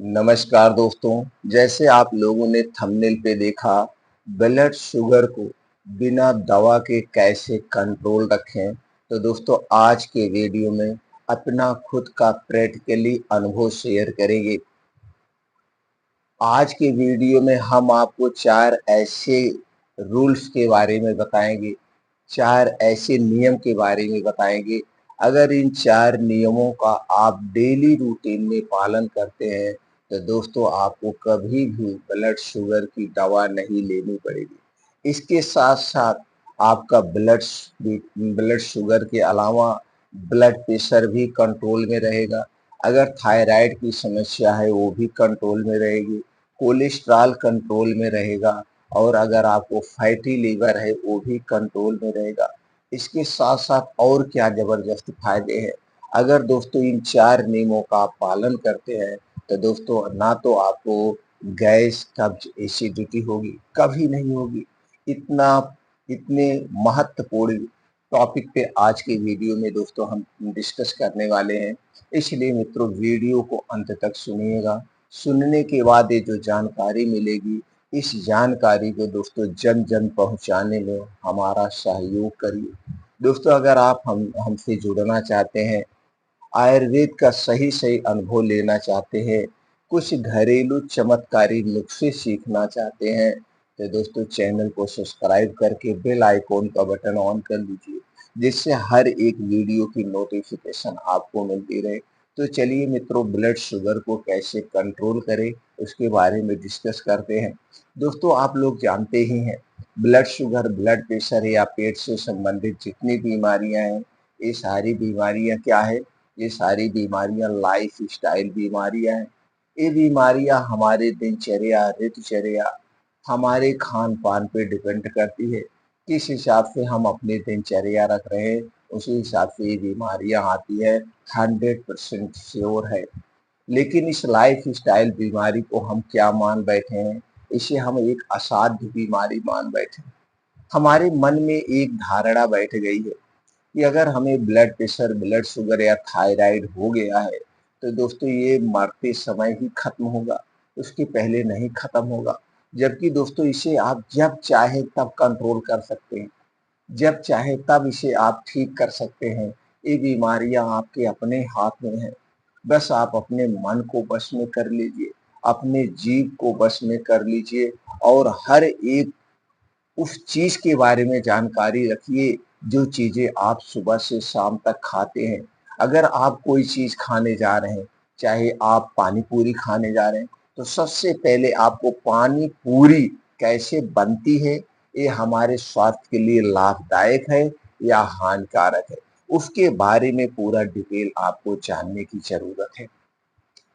नमस्कार दोस्तों। जैसे आप लोगों ने थंबनेल पे देखा, ब्लड शुगर को बिना दवा के कैसे कंट्रोल रखें। तो दोस्तों आज के वीडियो में अपना खुद का प्रैक्टिकली अनुभव शेयर करेंगे। आज के वीडियो में हम आपको 4 ऐसे रूल्स के बारे में बताएंगे, 4 ऐसे नियम के बारे में बताएंगे। अगर इन 4 नियमों का आप डेली रूटीन में पालन करते हैं तो दोस्तों आपको कभी भी ब्लड शुगर की दवा नहीं लेनी पड़ेगी। इसके साथ-साथ आपका ब्लड शुगर के अलावा ब्लड प्रेशर भी कंट्रोल में रहेगा। अगर थायराइड की समस्या है वो भी कंट्रोल में रहेगी। कोलेस्ट्रॉल कंट्रोल में रहेगा और अगर आपको फैटी लीवर है वो भी कंट्रोल में रहेगा। इसके साथ-साथ और क्या ज़बरदस्त फ़ायदे हैं। अगर दोस्तों इन 4 नियमों का आप पालन करते हैं तो दोस्तों ना तो आपको गैस, कब्ज़, एसिडिटी होगी, कभी नहीं होगी। इतना इतने महत्वपूर्ण टॉपिक पे आज के वीडियो में दोस्तों हम डिस्कस करने वाले हैं। इसलिए मित्रों वीडियो को अंत तक सुनिएगा। सुनने के बाद ये जो जानकारी मिलेगी, इस जानकारी को दोस्तों जन-जन पहुँचाने में हमारा सहयोग करिए। दोस्तों अगर आप हमसे जुड़ना चाहते हैं, आयुर्वेद का सही-सही अनुभव लेना चाहते हैं, कुछ घरेलू चमत्कारी नुस्खे सीखना चाहते हैं, तो दोस्तों चैनल को सब्सक्राइब करके बेल आइकॉन का बटन ऑन कर लीजिए, जिससे हर एक वीडियो की नोटिफिकेशन आपको मिलती रहे। तो चलिए मित्रों ब्लड शुगर को कैसे कंट्रोल करें, उसके बारे में डिस्कस करते हैं। दोस्तों आप लोग जानते ही हैं, ब्लड शुगर, ब्लड प्रेशर या पेट से संबंधित जितनी बीमारियाँ हैं, ये सारी बीमारियाँ क्या है? ये सारी बीमारियां लाइफ स्टाइल बीमारियां हैं। ये बीमारियां हमारे दिनचर्या, ऋतुचर्या, हमारे खान पान पे डिपेंड करती है। किस हिसाब से हम अपनी दिनचर्या रख रहे हैं उसी हिसाब से ये बीमारियां आती है, 100% श्योर है। लेकिन इस लाइफ स्टाइल बीमारी को हम क्या मान बैठे हैं, इसे हम एक असाध्य बीमारी मान बैठे हैं। हमारे मन में एक धारणा बैठ गई है कि अगर हमें ब्लड प्रेशर, ब्लड शुगर या थायराइड हो गया है, तो दोस्तों ये मरते समय ही खत्म होगा, उसके पहले नहीं खत्म होगा। जबकि दोस्तों इसे आप जब चाहे तब कंट्रोल कर सकते हैं, जब चाहे तब इसे आप ठीक कर सकते हैं। ये बीमारियां आपके अपने हाथ में हैं। बस आप अपने मन को वश में कर लीजिए, अपने जीव को वश में कर लीजिए और हर एक उस चीज़ के बारे में जानकारी रखिए जो चीज़ें आप सुबह से शाम तक खाते हैं। अगर आप कोई चीज़ खाने जा रहे हैं, चाहे आप पानी पूरी खाने जा रहे हैं, तो सबसे पहले आपको पानी पूरी कैसे बनती है, ये हमारे स्वास्थ्य के लिए लाभदायक है या हानिकारक है, उसके बारे में पूरा डिटेल आपको जानने की ज़रूरत है।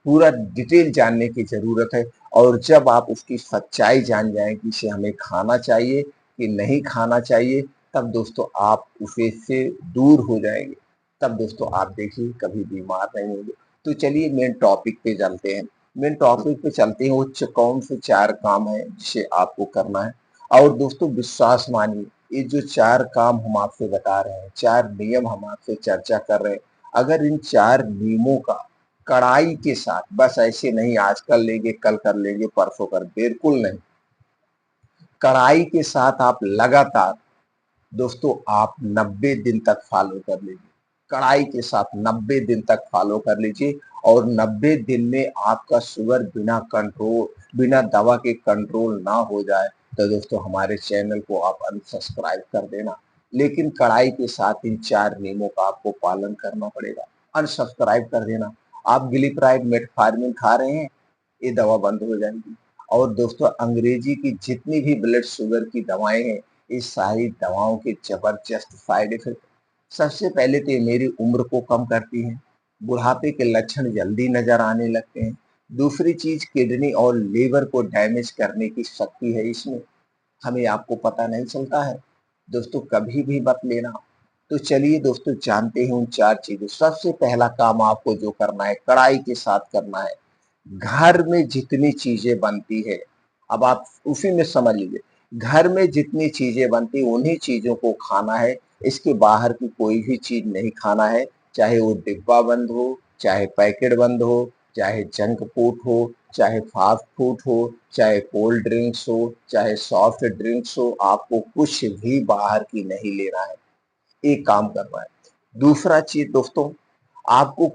पूरा डिटेल जानने की ज़रूरत है और जब आप उसकी सच्चाई जान जाएँ कि इसे हमें खाना चाहिए कि नहीं खाना चाहिए, तब दोस्तों आप उसे से दूर हो जाएँगे। तब दोस्तों आप देखिए कभी बीमार नहीं होंगे। तो चलिए मेन टॉपिक पे चलते हैं। मेन टॉपिक पे चलते हैं वो कौन से 4 काम हैं जिसे आपको करना है। और दोस्तों विश्वास मानिए, ये जो 4 काम हम आपसे बता रहे हैं, 4 नियम हम आपसे चर्चा कर रहे हैं, अगर इन 4 नियमों का कड़ाई के साथ, बस ऐसे नहीं आज कर लेंगे, कल कर लेंगे, परसों कर, बिल्कुल नहीं। कड़ाई के साथ आप लगातार दोस्तों आप 90 दिन तक फॉलो कर लीजिए। कड़ाई के साथ 90 दिन तक फॉलो कर लीजिए और 90 दिन में आपका शुगर बिना दवा के कंट्रोल ना हो जाए तो दोस्तों हमारे चैनल को आप अनसब्सक्राइब कर देना। लेकिन कड़ाई के साथ इन 4 नियमों का आपको पालन करना पड़ेगा। अनसब्सक्राइब कर देना। आप ग्लिसराइड, मेटफॉर्मिन खा रहे हैं, ये दवा बंद हो जाएगी। और दोस्तों अंग्रेजी की जितनी भी ब्लड शुगर की दवाएं हैं, ये सारी दवाओं के जबरदस्त साइड इफेक्ट। सबसे पहले तो ये मेरी उम्र को कम करती हैं, बुढ़ापे के लक्षण जल्दी नजर आने लगते हैं। दूसरी चीज किडनी और लीवर को डैमेज करने की शक्ति है इसमें, हमें आपको पता नहीं चलता है। दोस्तों कभी भी मत लेना। तो चलिए दोस्तों जानते हैं उन 4 चीजें। सबसे पहला काम आपको जो करना है, कड़ाई के साथ करना है। घर में जितनी चीजें बनती है, अब आप उसी में समझ लीजिए, घर में जितनी चीजें बनती उन्हीं चीजों को खाना है। इसके बाहर की कोई भी चीज नहीं खाना है, चाहे वो डिब्बा बंद हो, चाहे पैकेट बंद हो, चाहे जंक फूड हो, चाहे फास्ट फूड हो, चाहे कोल्ड ड्रिंक्स हो, चाहे सॉफ्ट ड्रिंक्स हो, आपको कुछ भी बाहर की नहीं लेना है, एक काम करना है। दूसरा चीज दोस्तों, आपको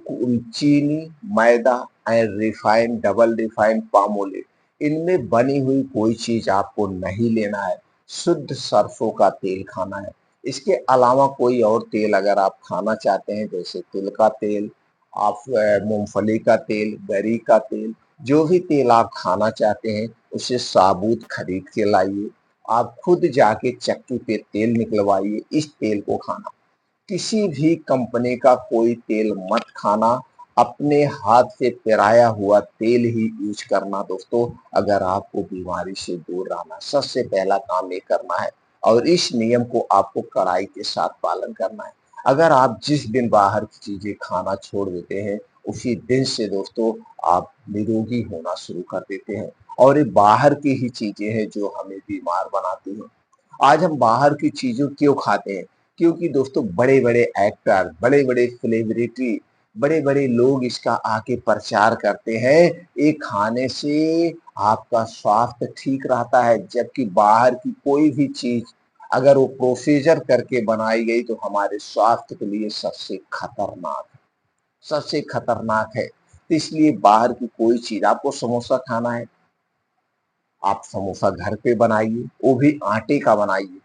चीनी, मैदा and refined, double refined palm oil, इनमें बनी हुई कोई चीज आपको नहीं लेना है। शुद्ध सरसों का तेल खाना है। इसके अलावा कोई और तेल अगर आप खाना चाहते हैं, जैसे तिल का तेल, आप मूंगफली का तेल, गरी का तेल, जो भी तेल आप खाना चाहते हैं उसे साबुत खरीद के लाइए। आप खुद जाके चक्की पे तेल निकलवाइए, इस तेल को खाना। किसी भी कंपनी का कोई तेल मत खाना। अपने हाथ से पेराया हुआ तेल ही यूज करना दोस्तों, अगर आपको बीमारी से दूर रहना। सबसे पहला काम ये करना है और इस नियम को आपको कड़ाई के साथ पालन करना है। अगर आप जिस दिन बाहर की चीजें खाना छोड़ देते हैं, उसी दिन से दोस्तों आप निरोगी होना शुरू कर देते हैं। और ये बाहर की ही चीजें हैं जो हमें बीमार बनाती हैं। आज हम बाहर की चीजों क्यों खाते हैं? क्योंकि दोस्तों बड़े-बड़े एक्टर, बड़े-बड़े सेलिब्रिटी, बड़े-बड़े लोग इसका आके प्रचार करते हैं। ये खाने से आपका स्वास्थ्य ठीक रहता है, जबकि बाहर की कोई भी चीज अगर वो प्रोसीजर करके बनाई गई तो हमारे स्वास्थ्य के लिए सबसे खतरनाक है। तो इसलिए बाहर की कोई चीज, आपको समोसा खाना है, आप समोसा घर पे बनाइए, वो भी आटे का बनाइए,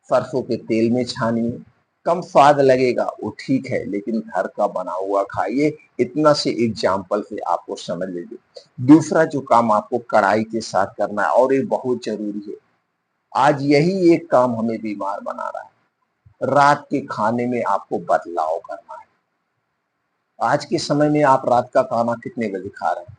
सरसों के तेल में छानिए। कम स्वाद लगेगा वो ठीक है, लेकिन घर का बना हुआ खाइए। इतना से एग्जाम्पल से आपको समझ लीजिए। दूसरा जो काम आपको कड़ाई के साथ करना है और ये बहुत जरूरी है, आज यही एक काम हमें बीमार बना रहा है। रात के खाने में आपको बदलाव करना है। आज के समय में आप रात का खाना कितने बजे खा रहे हैं?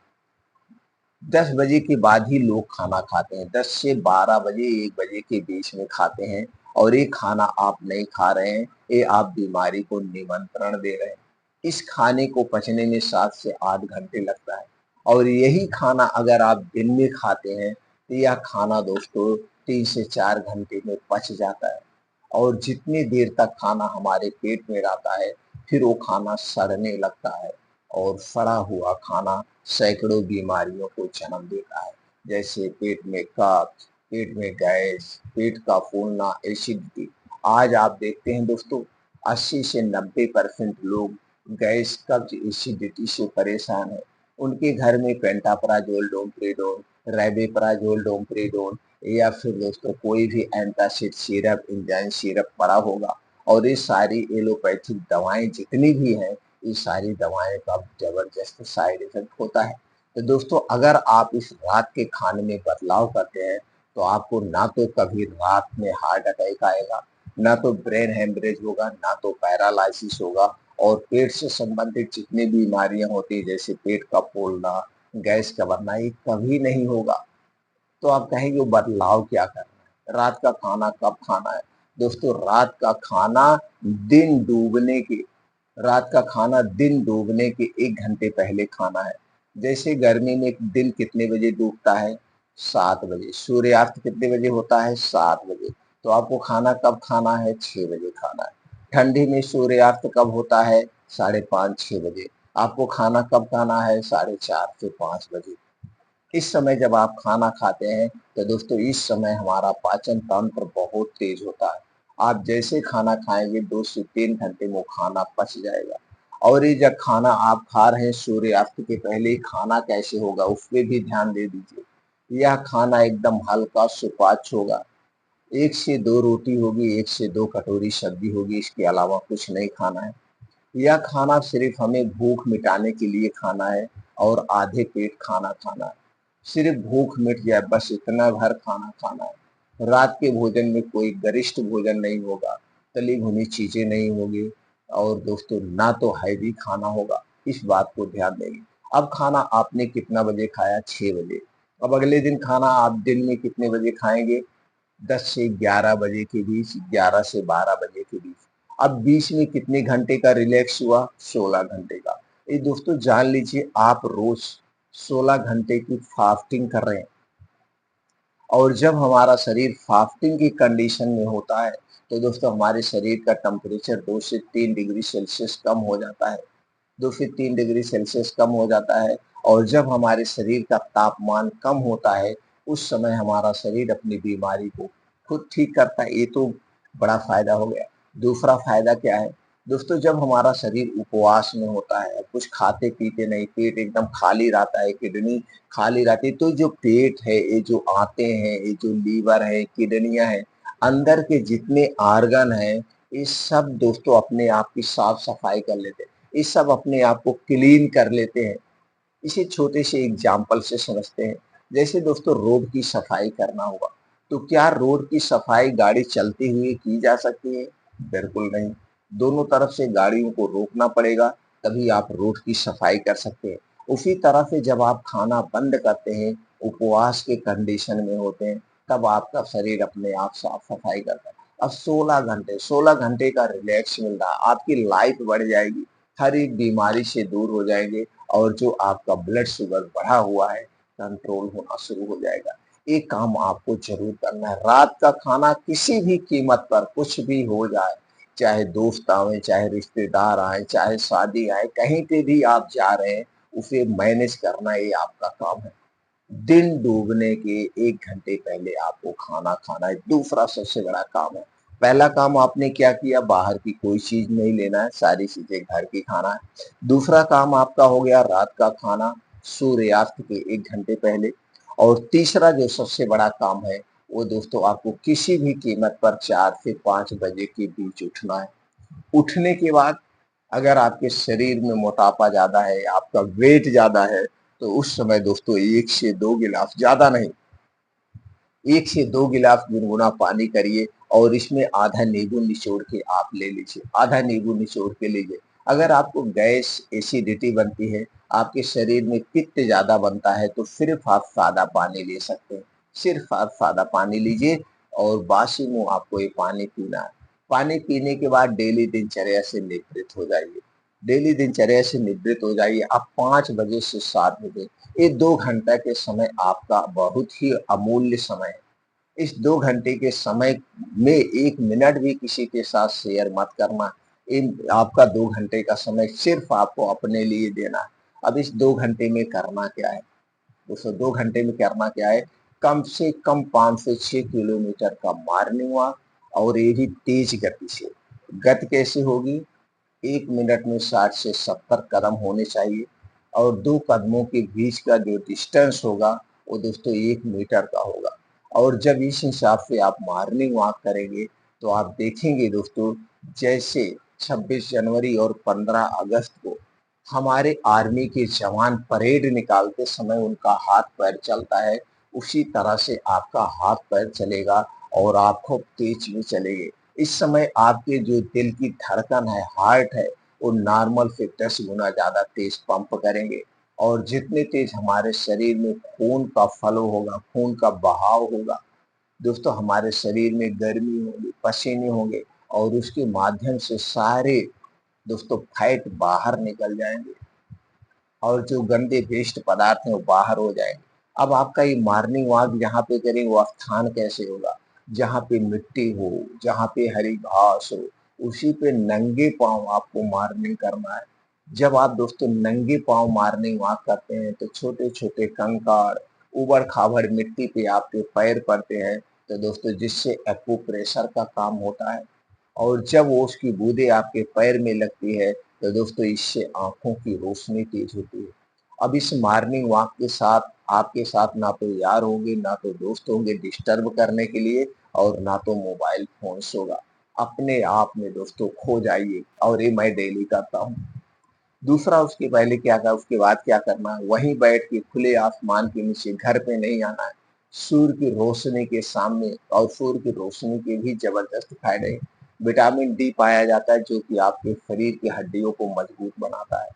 10 बजे के बाद ही लोग खाना खाते हैं। 10 से 12 बजे, 1 बजे के बीच में खाते हैं। और ये खाना आप नहीं खा रहे हैं, ये आप बीमारी को निमंत्रण दे रहे हैं। इस खाने को पचने में 7 से 8 घंटे लगता है। और यही खाना अगर आप दिन में खाते हैं तो यह खाना दोस्तों 3 से 4 घंटे में पच जाता है। और जितनी देर तक खाना हमारे पेट में रहता है, फिर वो खाना सड़ने लगता है। और सड़ा हुआ खाना सैकड़ों बीमारियों को जन्म देता है, जैसे पेट में कब्ज, पेट में गैस, पेट का फूलना, एसिडिटी। आज आप देखते हैं दोस्तों, 80 से 90% लोग गैस, कब्ज, एसिडिटी से परेशान हैं। उनके घर में पेंटाप्राजोल, डोमपेडोल, रेबेप्राजोल, डोमपेडोल या फिर दोस्तों कोई भी एंटासिड सिरप, एंजाइम सिरप पड़ा होगा। और ये सारी एलोपैथिक दवाएं जितनी भी हैं, ये सारी दवाएं का जबरदस्त साइड इफेक्ट होता है। तो दोस्तों अगर आप इस रात के खाने में बदलाव करते हैं, तो आपको ना तो कभी रात में हार्ट अटैक आएगा, ना तो ब्रेन हेमरेज होगा, ना तो पैरालिसिस होगा। और पेट से संबंधित जितनी बीमारियां होती है, जैसे पेट का फूलना, गैस का बनना, ये कभी नहीं होगा। तो आप कहेंगे वो बदलाव क्या करना है? रात का खाना कब खाना है? दोस्तों दिन डूबने के रात का खाना दिन डूबने के 1 घंटे पहले खाना है। जैसे गर्मी में दिन कितने बजे डूबता है? 7 बजे। सूर्यास्त कितने बजे होता है? 7 बजे। तो आपको खाना कब खाना है? 6 बजे खाना है। ठंडी में सूर्यास्त कब होता है? 5:30-6 बजे। आपको खाना कब खाना है? 4:30 से 5 बजे। इस समय जब आप खाना खाते हैं तो दोस्तों इस समय हमारा पाचन तंत्र बहुत तेज होता है। आप जैसे खाना खाएंगे 2 से 3 घंटे में वो खाना पच जाएगा। और ये जब खाना आप खा रहे हैं सूर्यास्त के पहले, ही खाना कैसे होगा उस पर भी ध्यान दे दीजिए। यह खाना एकदम हल्का सुपाच्य होगा। 1 से 2 रोटी होगी, 1 से 2 कटोरी सब्जी होगी, इसके अलावा कुछ नहीं खाना है। यह खाना सिर्फ हमें भूख मिटाने के लिए खाना है और आधे पेट खाना खाना है। सिर्फ भूख मिट जाए बस इतना भर खाना खाना है। रात के भोजन में कोई गरिष्ठ भोजन नहीं होगा, तली भुनी चीजें नहीं होगी। और दोस्तों ना तो हैवी खाना होगा, इस बात को ध्यान देंगे। अब खाना आपने कितना बजे खाया? 6 बजे। अब अगले दिन खाना आप दिन में कितने बजे खाएंगे? 10 से 11 बजे के बीच, 11 से 12 बजे के बीच। अब बीच में कितने घंटे का रिलैक्स हुआ? 16 घंटे का। ये दोस्तों जान लीजिए आप रोज 16 घंटे की फास्टिंग कर रहे हैं। और जब हमारा शरीर फास्टिंग की कंडीशन में होता है, तो दोस्तों हमारे शरीर का टेम्परेचर 2 से 3 डिग्री सेल्सियस कम हो जाता है। 2 से 3 डिग्री सेल्सियस कम हो जाता है और जब हमारे शरीर का तापमान कम होता है, उस समय हमारा शरीर अपनी बीमारी को खुद ठीक करता है। ये तो बड़ा फ़ायदा हो गया। दूसरा फ़ायदा क्या है? दोस्तों जब हमारा शरीर उपवास में होता है, कुछ खाते-पीते नहीं, पेट एकदम खाली रहता है, किडनी खाली रहती है, तो जो पेट है, ये जो आंतें हैं, ये जो लीवर है, किडनियाँ हैं, अंदर के जितने ऑर्गन हैं, ये सब दोस्तों अपने आप की साफ-सफाई कर लेते हैं। ये सब अपने आप को क्लीन कर लेते हैं। इसे छोटे से एग्जाम्पल से समझते हैं। जैसे दोस्तों रोड की सफाई करना होगा, तो क्या रोड की सफाई गाड़ी चलते हुए की जा सकती है? बिल्कुल नहीं। दोनों तरफ से गाड़ियों को रोकना पड़ेगा, तभी आप रोड की सफाई कर सकते हैं। उसी तरह से जब आप खाना बंद करते हैं, उपवास के कंडीशन में होते हैं, तब आपका शरीर अपने आप साफ-सफाई करता है। अब 16 घंटे का रिलैक्स मिल रहा है, आपकी लाइफ बढ़ जाएगी, हर एक बीमारी से दूर हो जाएँगे और जो आपका ब्लड शुगर बढ़ा हुआ है, कंट्रोल होना शुरू हो जाएगा। एक काम आपको ज़रूर करना है, रात का खाना किसी भी कीमत पर कुछ भी हो जाए, चाहे दोस्त आवें, चाहे रिश्तेदार आएँ, चाहे शादी आए, कहीं पे भी आप जा रहे हैं, उसे मैनेज करना ये आपका काम है। दिन डूबने के 1 घंटे पहले आपको खाना खाना है, दूसरा सबसे बड़ा काम है। पहला काम आपने क्या किया, बाहर की कोई चीज़ नहीं लेना है, सारी चीज़ें घर की खाना है। दूसरा काम आपका हो गया रात का खाना, सूर्यास्त के 1 घंटे पहले और तीसरा जो सबसे बड़ा काम है, वो दोस्तों आपको किसी भी कीमत पर 4 से 5 बजे के बीच उठना है। उठने के बाद अगर आपके शरीर में मोटापा ज़्यादा है, आपका वेट ज़्यादा है, तो उस समय दोस्तों 1 से 2 गिलास, ज़्यादा नहीं, 1 से 2 गिलास गुनगुना पानी करिए और इसमें आधा नींबू निचोड़ के आप ले लीजिए, आधा नींबू निचोड़ के लीजिए। अगर आपको गैस, एसिडिटी बनती है, आपके शरीर में पित्त ज़्यादा बनता है, तो सिर्फ़ आप सादा पानी ले सकते हैं। सिर्फ़ आप सादा पानी लीजिए और बासी मुँह आपको ये पानी पीना है। पानी पीने के बाद डेली दिनचर्या से निवृत्त हो जाइए। डेली दिनचर्या से निवृत्त हो जाइए। आप 5 बजे से 7 बजे, ये 2 घंटा के समय आपका बहुत ही अमूल्य समय है। इस 2 घंटे के समय में 1 मिनट भी किसी के साथ शेयर मत करना। इन आपका 2 घंटे का समय सिर्फ़ आपको अपने लिए देना है। अब इस 2 घंटे में करना क्या है? दोस्तों 2 घंटे में करना क्या है? कम से कम 5 से 6 किलोमीटर का मॉर्निंग वॉक और ये भी तेज़ गति से। गति कैसे होगी? 1 मिनट में 60 से 70 कदम होने चाहिए और 2 कदमों के बीच का जो डिस्टेंस होगा, वो दोस्तों 1 मीटर का होगा। और जब इस हिसाब से आप मॉर्निंग वॉक करेंगे, तो आप देखेंगे दोस्तों, जैसे 26 जनवरी और 15 अगस्त को हमारे आर्मी के जवान परेड निकालते समय उनका हाथ-पैर चलता है, उसी तरह से आपका हाथ-पैर चलेगा और आप खूब तेज़ भी चलेंगे। इस समय आपके जो दिल की धड़कन है, हार्ट है, वो नॉर्मल से 10 गुना ज़्यादा तेज़ पंप करेंगे और जितने तेज़ हमारे शरीर में खून का फ्लो होगा, खून का बहाव होगा, दोस्तों हमारे शरीर में गर्मी होगी, पसीने होंगे और उसके माध्यम से सारे दोस्तों फैट बाहर निकल जाएँगे और जो गंदे वेस्ट पदार्थ हैं वो बाहर हो जाएँगे। अब आपका ये मॉर्निंग वॉक जहाँ पे करें वो स्थान कैसे होगा? जहाँ पे मिट्टी हो, जहाँ पे हरी घास हो, उसी पे नंगे पाँव आपको मॉर्निंग करना है। जब आप दोस्तों नंगे पाँव मॉर्निंग वॉक करते हैं तो छोटे-छोटे कंकड़, ऊबड़-खाबड़ मिट्टी पे आपके पैर पड़ते हैं, तो दोस्तों जिससे एक्यूप्रेशर का काम होता है और जब वो उसकी बूँदें आपके पैर में लगती है, तो दोस्तों इससे आँखों की रोशनी तेज़ होती है। अब इस मॉर्निंग वॉक के साथ आपके साथ ना तो यार होंगे, ना तो दोस्त होंगे डिस्टर्ब करने के लिए और ना तो मोबाइल फ़ोन्स होगा। अपने आप में दोस्तों खो जाइए और ये मैं डेली करता हूँ। दूसरा उसके पहले क्या था, उसके बाद क्या करना है, वहीं बैठ के खुले आसमान के नीचे, घर पे नहीं आना है। सूर्य की रोशनी के सामने और सूर्य की रोशनी के भी ज़बरदस्त फ़ायदे हैं। विटामिन डी पाया जाता है जो कि आपके शरीर की हड्डियों को मजबूत बनाता है।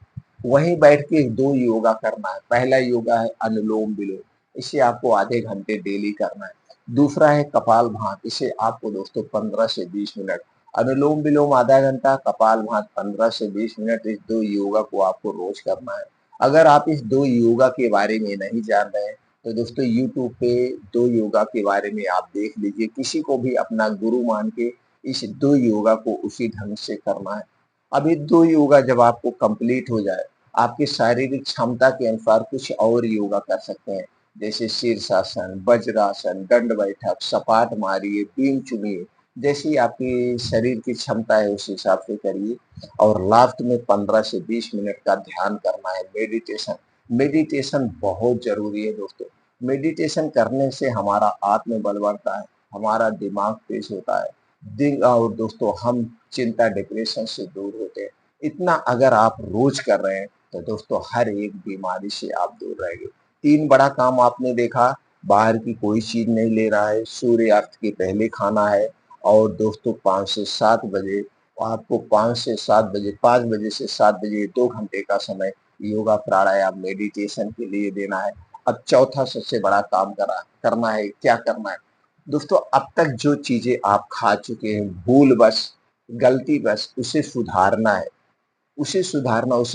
वहीं बैठ के 2 योगा करना है। पहला योगा है अनुलोम-विलोम, इसे आपको आधे घंटे डेली करना है। दूसरा है कपालभाति, इसे आपको दोस्तों 15 से 20 मिनट, अनुलोम-विलोम आधा घंटा, कपालभाति 15 से 20 मिनट, इस 2 योगा को आपको रोज़ करना है। अगर आप इस 2 योगा के बारे में नहीं जान रहे हैं, तो दोस्तों यूट्यूब पे 2 योगा के बारे में आप देख लीजिए। किसी को भी अपना गुरु मान के इस 2 योगा को उसी ढंग से करना है। अब ये 2 योगा जब आपको कंप्लीट हो जाए, आपकी शारीरिक क्षमता के अनुसार कुछ और योगा कर सकते हैं, जैसे शीर्षासन, वज्रासन, दंड बैठक, सपाट मारिए, बीम चुनिए, जैसी आपकी शरीर की क्षमता है उस हिसाब से करिए। और लास्ट में 15 से 20 मिनट का ध्यान करना है, मेडिटेशन। मेडिटेशन बहुत ज़रूरी है दोस्तों। मेडिटेशन करने से हमारा आत्मबल बढ़ता है, हमारा दिमाग तेज होता है। और दोस्तों हम चिंता, डिप्रेशन से दूर होते हैं। इतना अगर आप रोज कर रहे हैं तो दोस्तों हर एक बीमारी से आप दूर रहेंगे। 3 बड़ा काम आपने देखा, बाहर की कोई चीज़ नहीं ले रहा है, सूर्यास्त के पहले खाना है और दोस्तों 5 से 7 बजे आपको 5 से 7 बजे 5 बजे से 7 बजे 2 घंटे का समय योगा, प्राणायाम, मेडिटेशन के लिए देना है। अब चौथा सबसे बड़ा काम करना है, क्या करना है? दोस्तों अब तक जो चीज़ें आप खा चुके हैं, भूलवश, गलतीवश उसे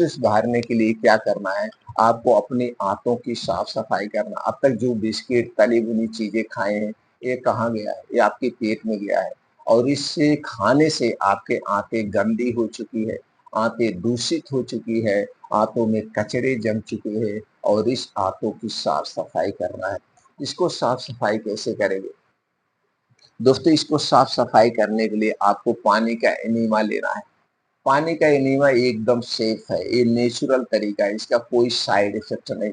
सुधारने के लिए क्या करना है? आपको अपनी आंतों की साफ-सफाई करना। अब तक जो बिस्किट, तली-भुनी चीज़ें खाए हैं, ये कहाँ गया है? ये आपके पेट में गया है और इससे खाने से आपके आंतें गंदी हो चुकी है, आंतें दूषित हो चुकी है, आंतों में कचरे जम चुके हैं और इस आंतों की साफ-सफाई करना है। इसको साफ-सफाई कैसे करेंगे? दोस्तों इसको साफ-सफाई करने के लिए आपको पानी का एनीमा लेना है। पानी का एनीमा एकदम सेफ है, ये नेचुरल तरीका है, इसका कोई साइड इफ़ेक्ट नहीं।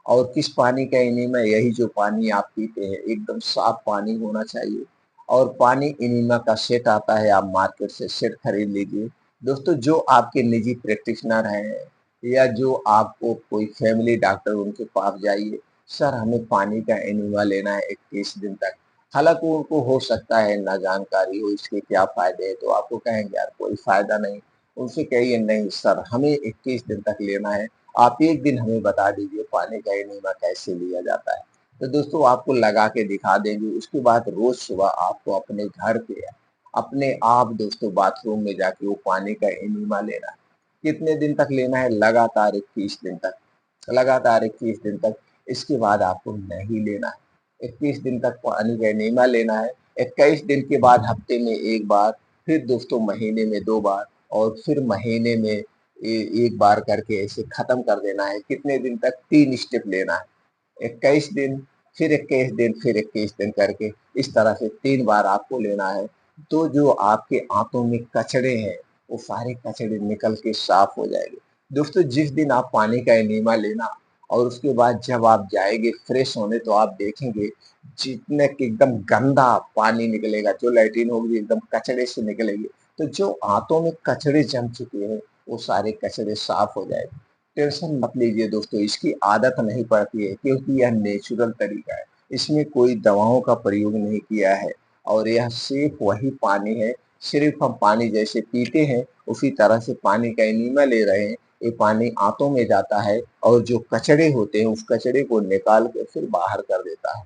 और किस पानी का एनीमा? यही जो पानी आप पीते हैं, एकदम साफ पानी होना चाहिए। और पानी एनीमा का सेट आता है, आप मार्केट से सेट खरीद लीजिए। दोस्तों जो आपके निजी प्रैक्टिशनर हैं या जो आपको कोई फैमिली डॉक्टर, उनके पास जाइए, सर हमें पानी का एनीमा लेना है 21 दिन तक। हालाँकि उनको हो सकता है ना जानकारी हो इसके क्या फ़ायदे हैं, तो आपको कहेंगे यार कोई फ़ायदा नहीं। उनसे कहिए नहीं सर हमें 21 दिन तक लेना है, आप एक दिन हमें बता दीजिए पानी का एनीमा कैसे लिया जाता है। तो दोस्तों आपको लगा के दिखा देंगे, उसके बाद रोज़ सुबह आपको अपने घर पे अपने आप दोस्तों बाथरूम में जाके वो पानी का एनीमा लेना है। कितने दिन तक लेना है? लगातार 21 दिन तक। लगातार 21 दिन तक, इसके बाद आपको नहीं लेना है। 21 दिन तक पानी का एनीमा लेना है, 21 दिन के बाद हफ्ते में 1 बार, फिर दोस्तों महीने में 2 बार और फिर महीने में 1 बार करके ऐसे खत्म कर देना है। कितने दिन तक? 3 स्टेप लेना है। 21 दिन, फिर 21 दिन, फिर 21 दिन करके इस तरह से 3 बार आपको लेना है। तो जो आपके आंतों में कचड़े हैं, वो सारे कचड़े निकल के साफ हो जाएँगे। दोस्तों जिस दिन आप पानी का एनीमा लेना और उसके बाद जब आप जाएँगे फ्रेश होने तो आप देखेंगे जितने कि एकदम गंदा पानी निकलेगा, जो लैट्रिन होगी एकदम कचड़े से निकलेगी। तो जो आंतों में कचड़े जम चुके हैं, वो सारे कचड़े साफ हो जाएँगे। टेंशन मत लीजिए दोस्तों, इसकी आदत नहीं पड़ती है क्योंकि यह नेचुरल तरीका है। इसमें कोई दवाओं का प्रयोग नहीं किया है और यह सिर्फ़ वही पानी है, सिर्फ़ हम पानी जैसे पीते हैं, उसी तरह से पानी का एनीमा ले रहे हैं। ये पानी आंतों में जाता है और जो कचड़े होते हैं, उस कचड़े को निकाल के फिर बाहर कर देता है।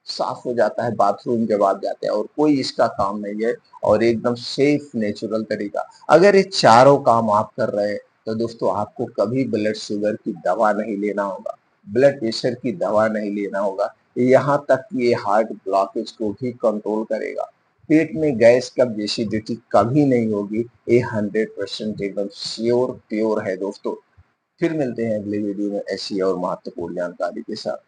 साफ हो जाता है बाथरूम जब आप जाते हैं और कोई इसका काम नहीं है और एकदम सेफ नेचुरल तरीका। अगर ये चारों काम आप कर रहे हैं तो दोस्तों आपको कभी ब्लड शुगर की दवा नहीं लेना होगा, ब्लड प्रेशर की दवा नहीं लेना होगा, यहाँ तक कि ये हार्ट ब्लॉकेज को भी कंट्रोल करेगा। पेट में गैस, कब्ज, एसिडिटी कभी नहीं होगी, ये 100% एकदम श्योर प्योर है दोस्तों। फिर मिलते हैं अगले वीडियो में ऐसी और महत्वपूर्ण जानकारी के साथ।